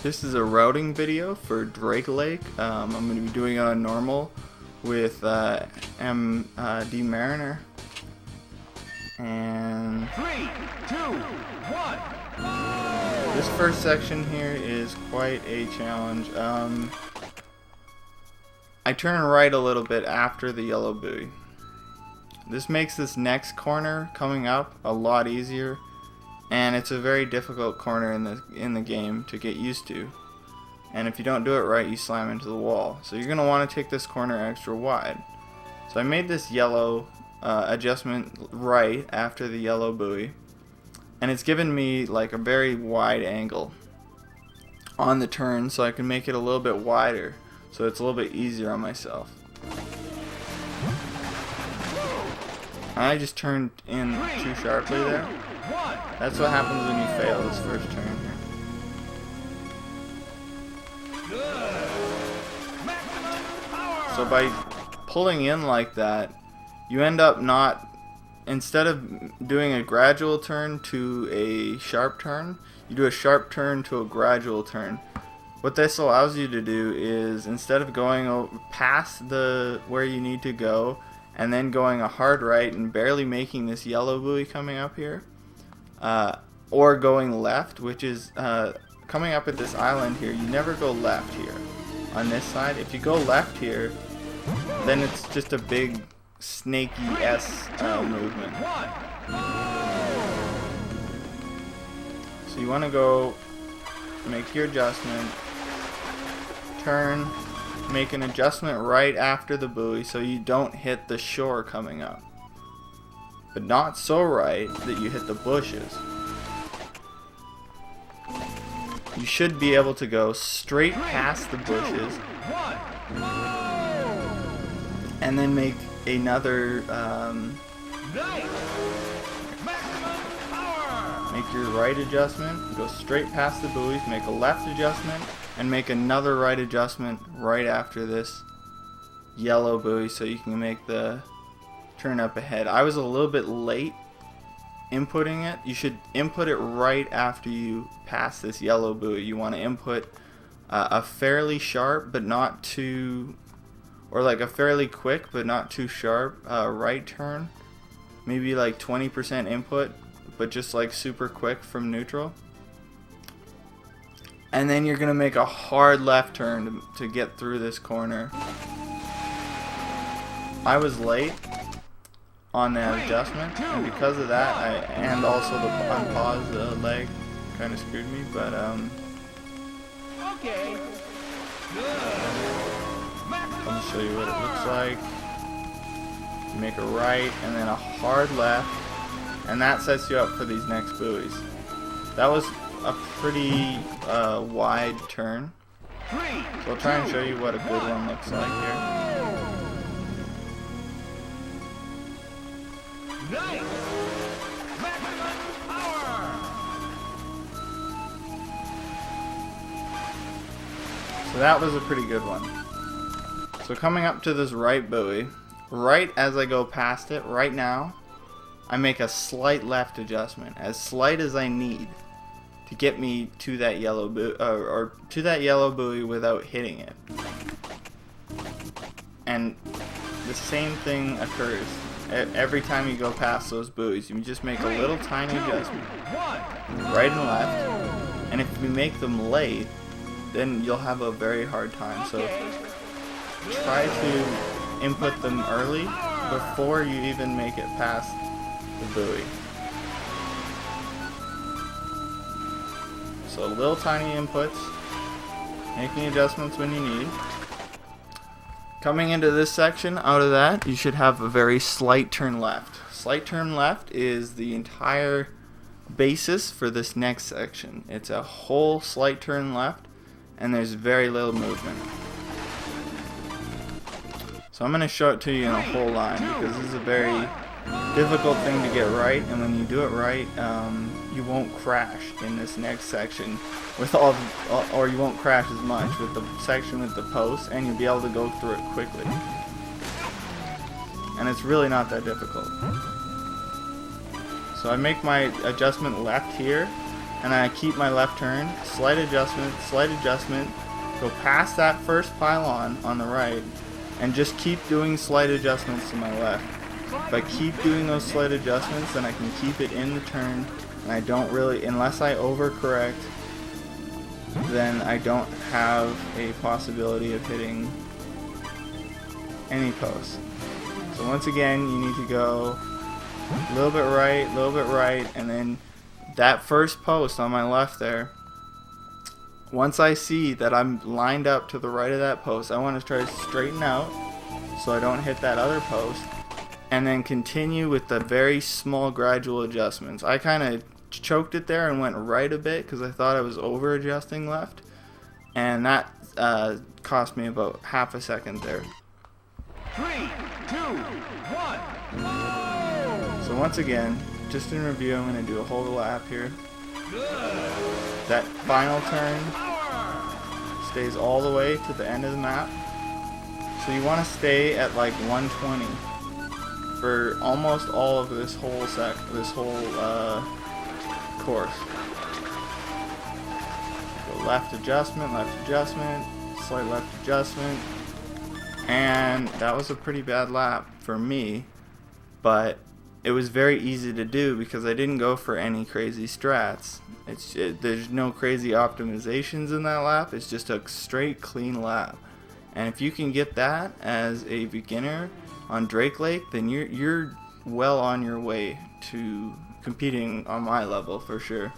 This is a routing video for Drake Lake. I'm going to be doing it on normal with MD Mariner. And 3, 2, 1. This first section here is quite a challenge. I turn right a little bit after the yellow buoy. This makes this next corner coming up a lot easier, and it's a very difficult corner in the game to get used to. And if you don't do it right, you slam into the wall. So you're going to want to take this corner extra wide. So I made this yellow adjustment right after the yellow buoy, and it's given me like a very wide angle on the turn, so I can make it a little bit wider, so it's a little bit easier on myself. I just turned in too sharply there. That's what happens when you fail this first turn here. So by pulling in like that, you end up instead of doing a gradual turn to a sharp turn, you do a sharp turn to a gradual turn. What this allows you to do is, instead of going past where you need to go and then going a hard right and barely making this yellow buoy coming up here, or going left, which is coming up at this island here, you never go left here on this side. If you go left here, then it's just a big snaky S movement. So you want to go make your adjustment, turn, make an adjustment right after the buoy so you don't hit the shore coming up, but not so right that you hit the bushes. You should be able to go straight past the bushes and then make another make your right adjustment, go straight past the buoys, make a left adjustment, and make another right adjustment right after this yellow buoy so you can make the turn up ahead. I was a little bit late inputting it. You should input it right after you pass this yellow buoy. You want to input a fairly sharp but not too, or like a fairly quick but not too sharp right turn. Maybe like 20% input, but just like super quick from neutral. And then you're going to make a hard left turn to get through this corner. I was late on that adjustment, and because of that, and also the unpause leg kind of screwed me, but Okay. let me show you what it looks like. You make a right and then a hard left, and that sets you up for these next buoys. That was a pretty wide turn, so I'll try and show you what a good one looks like here. Nice. Maximum power. So that was a pretty good one. So coming up to this right buoy, right as I go past it, right now, I make a slight left adjustment, as slight as I need to get me to that yellow buoy, or to that yellow buoy without hitting it. And the same thing occurs every time you go past those buoys. You just make a little tiny adjustment, right and left, and if you make them late, then you'll have a very hard time. So try to input them early before you even make it past the buoy. So little tiny inputs, making adjustments when you need. Coming into this section, out of that, you should have a very slight turn left. Slight turn left is the entire basis for this next section. It's a whole slight turn left, and there's very little movement. So I'm going to show it to you in a whole line, because this is a very difficult thing to get right, and when you do it right, you won't crash in this next section with or you won't crash as much with the section with the posts, and you'll be able to go through it quickly. And it's really not that difficult. So I make my adjustment left here, and I keep my left turn, slight adjustment, go past that first pylon on the right, and just keep doing slight adjustments to my left. If I keep doing those slight adjustments, then I can keep it in the turn, and I don't really, unless I overcorrect, then I don't have a possibility of hitting any post. So once again, you need to go a little bit right, and then that first post on my left there, once I see that I'm lined up to the right of that post, I want to try to straighten out so I don't hit that other post, and then continue with the very small gradual adjustments. I kind of choked it there and went right a bit because I thought I was over adjusting left, and that cost me about half a second there. 3, 2, 1. So once again, just in review, I'm going to do a whole lap here. That final turn stays all the way to the end of the map. So you want to stay at like 120 for almost all of this whole course. Go left adjustment, slight left adjustment, and that was a pretty bad lap for me, but it was very easy to do because I didn't go for any crazy strats. There's no crazy optimizations in that lap. It's just a straight clean lap, and if you can get that as a beginner on Drake Lake, then you're well on your way to competing on my level for sure.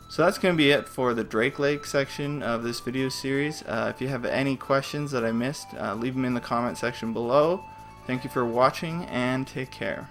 So that's going to be it for the Drake Lake section of this video series. If you have any questions that I missed, leave them in the comment section below. Thank you for watching, and take care.